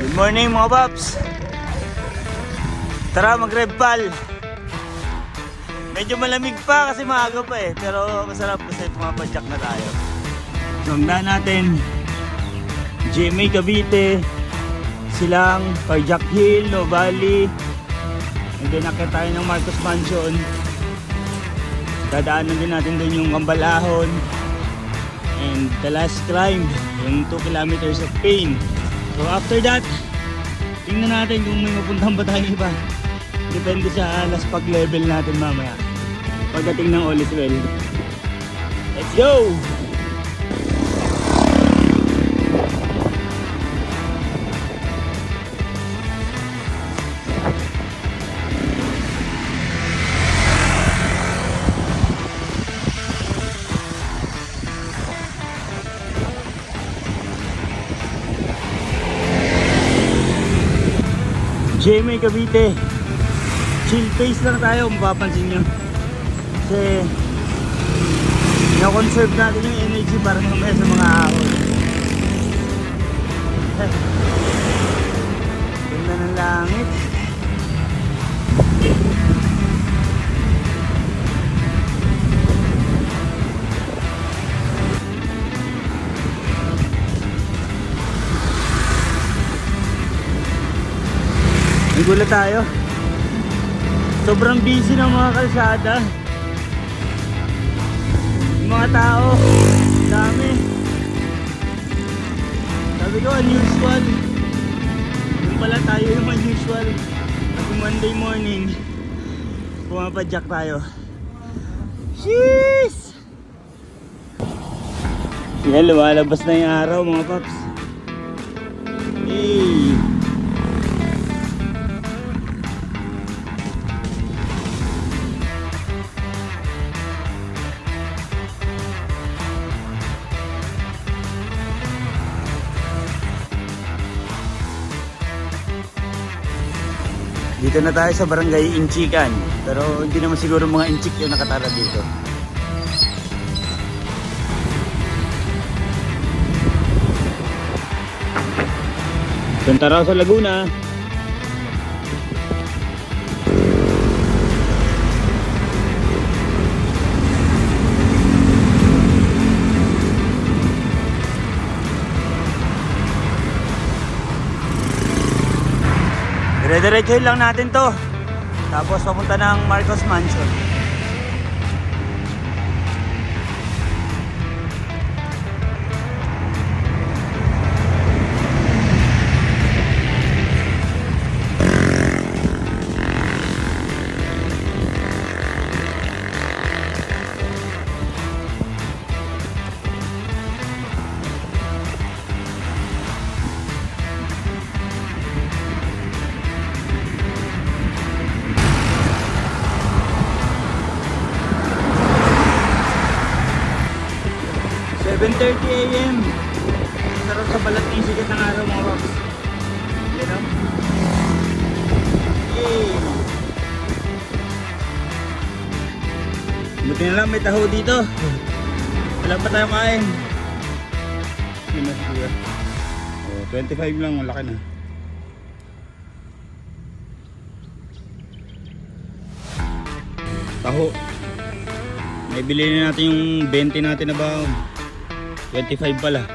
Good morning mga paps. Tara mag-repal. Medyo malamig pa kasi maaga pa eh. Pero masarap kasi pumapadyak na tayo. So ang daan natin, GMA Cavite, Silang, Carjack Hill, No Valley. And then nakita tayo ng Marcos Mansion. Dadaanan din natin doon yung Kambalahon. And the last climb, yung 2 kilometers of pain. So after that, tingnan natin kung may mapuntahan ba tayong iba. Depende sa last pag level natin mamaya. Pagdating ng all is well. Let's go! GMA Cavite, chill pace lang tayo kung mapapansin nyo kasi na-conserve natin yung energy para mamaya sa mga ahon. Ganda ng langit. Nagulat tayo. Sobrang busy ng mga kalsada. Yung mga tao, dami. Sabi ko, unusual. Yung pala tayo yung unusual. At Monday morning, pumapadyak tayo. Sheesh! Yan, lumalabas na yung araw mga paps. Hey! Dito na tayo sa barangay Inchikan, pero hindi naman siguro mga Inchik yung nakatara dito. Punta raw sa Laguna. Dire-diretsuhin lang natin to. Tapos papunta ng Marcos Mansion. AM. Sarap sa balat ng sikat ng araw mga paps. You know? Yay! Buti na lang may taho dito. Wala pa tayo kain. Yun na siguro. 25 lang, malaki na. Taho. May bilhin na natin yung 20 natin na baon. 25 pala.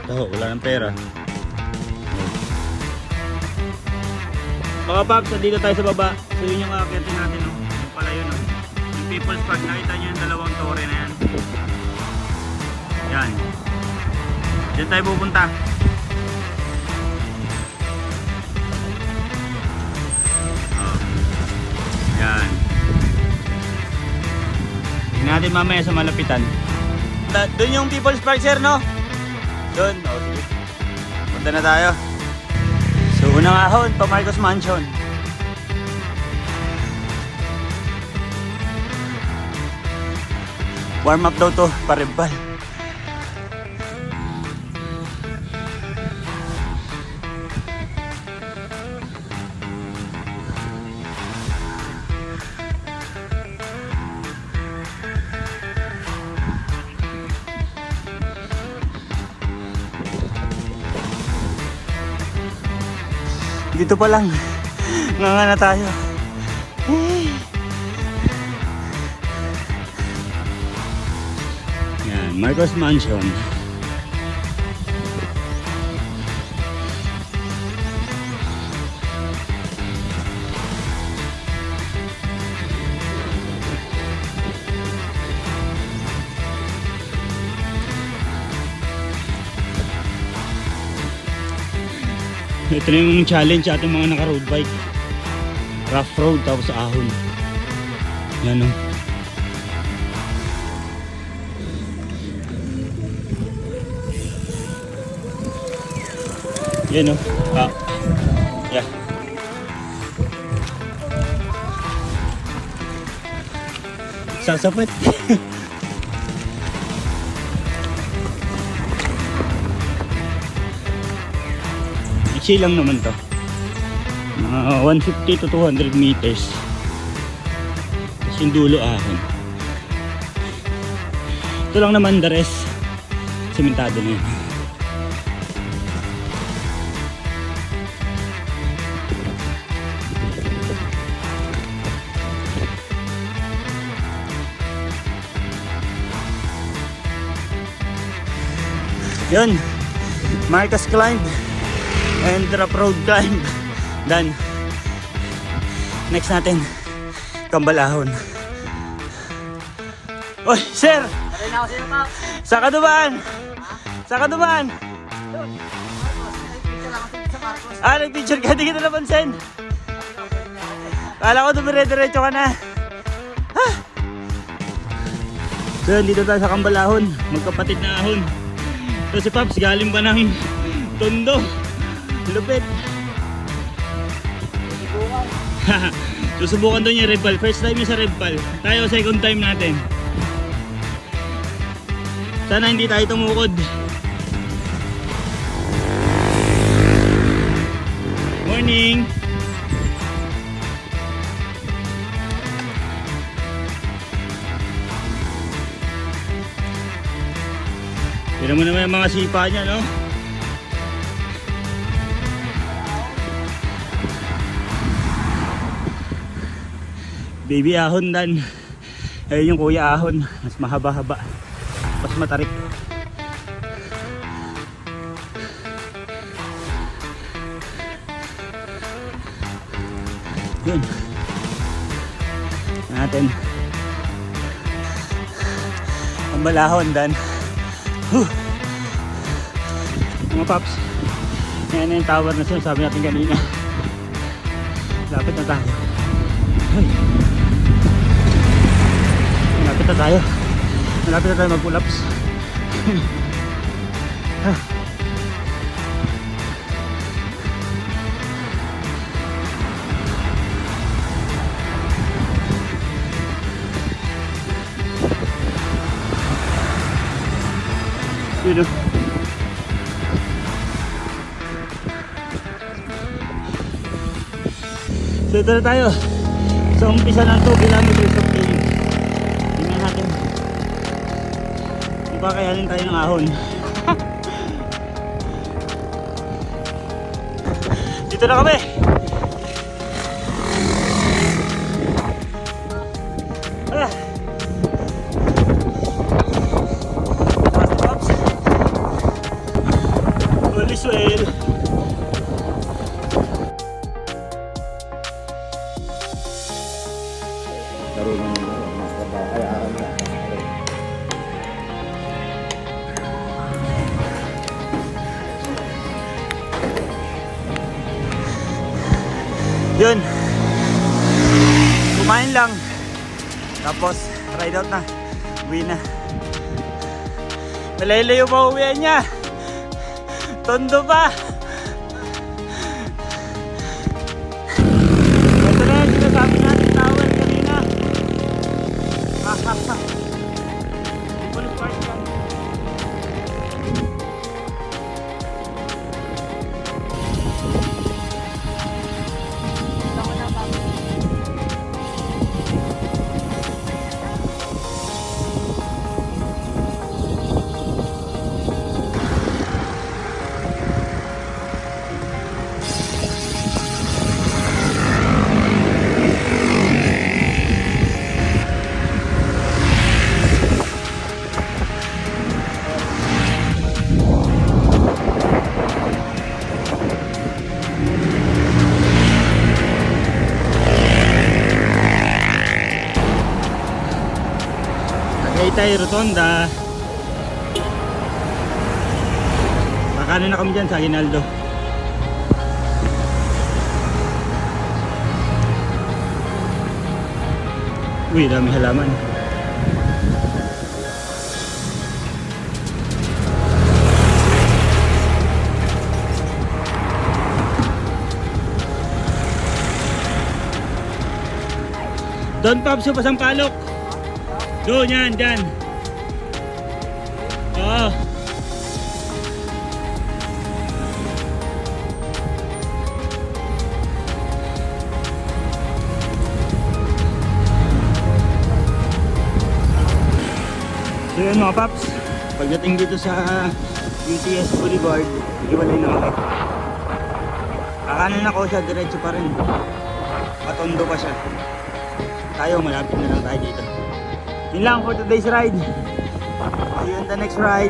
Taho, wala ng pera. Mga paps, dito tayo sa baba. So yun yung aakyatin natin, no? Yung pala yun, no? Yung People's Park, nakita nyo yung dalawang tore na yan. Yan. Diyan tayo pupunta. Yan. Tingnan natin mamaya sa malapitan. Doon yung People's Park, sir, no? Doon. O, sige. Punta na tayo. So, unang ahon, pa Marcos Mansion. Warm up daw to, pa-rebal. Dito pa lang. Nga na tayo. Yan, Marcos Mansion. Ito na yung challenge sa ating mga naka-road bike. Rough road tapos ahon. Yan o. Yan o. Yeah. Sasapit. Chill lang naman to. 150 to 200 meters. Tapos yung dulo ahon. Ito lang naman, the rest simentado na yun. Yun, Marcos climb and rough road climb done. Next natin, Kambalahon. Oy, sir! Sa Kaduban! Sa Kaduban! Nag-picture ka, di kita napansin. Kala ko dumire-diretso ka na. So, dito tayo sa Kambalahon, magkapatid na ahon. So si Paps galing pa ng Tondo. Lupit. Susubukan doon yung Rebal. First time yung sa Rebal. Tayo second time natin. Sana hindi tayo tumukod. Morning. Tira mo naman yung mga sipa niya, no? Baby ahon dan. Ayun yung kuya ahon. Mas mahaba-haba. Mas matarik. Yun. Natin. Ang balahon dan. Mga paps. Yan na yung tower na sinasabi natin kanina. Lapit na tayo. Ay. Malapit na tayo. Malapit na tayo mag-pull-ups. Yun o. So ito na tayo. Sa umpisa ng 2 kilometers of trail. Tingnan natin. Di ba kayanin tayo ng ahon? Dito na kami. All is well. Yun, kumain lang tapos ride out na, uwi na. Malayo pa uwian niya, Tondo pa. Ito na yung sinasabi natin tower kanina. Police park yan. Tagaytay Rotonda. Kakanan na kami dyan sa Aguinaldo. Uy, dami halaman. Doon Pops, sa Pasampalok. Doon yan, dyan. Oo. So yun mga Pops, pagdating dito sa UTS Boulevard, iwalay na kami. Kakanan ako siya, diretso pa rin. Matondo pa siya. Tayo, malapit na lang tayo dito. Yun lang for today's ride. See you on the next ride.